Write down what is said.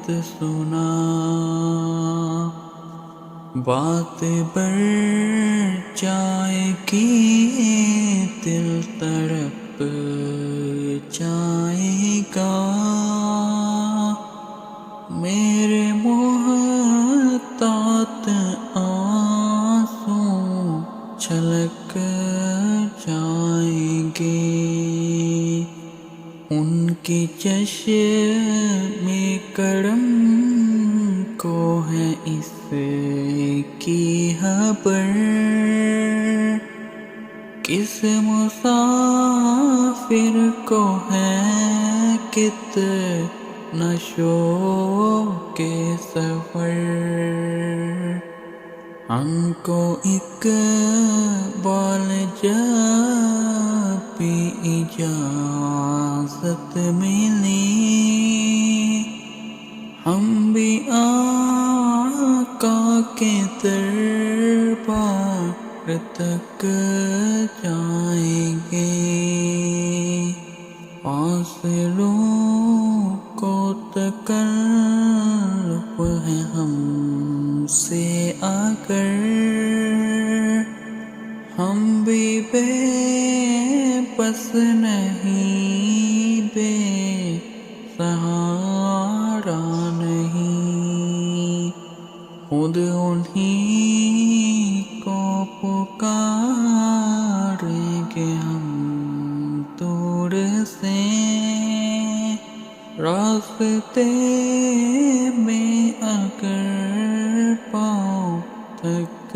بات سنا، بات بڑھ جائے گی دل تڑپ جائے گا، میرے محتاط آنسو چھلک جائیں گے، ان کی چشم کرم کو ہے اس کی خبر، کس مسافر کو ہے کتنا شوق سفر، ہم کو اقبال جب بھی اجازت ملی، ہم بھی آقا کے دربار تک جائیں گے، فاصلوں کو تکلف ہے ہم سے اگر، ہم بھی بے بس نہیں، بے سہارا نہیں، خود انہیں کو پکاریں گے ہم دور سے، راستے میں اگر پاؤں تک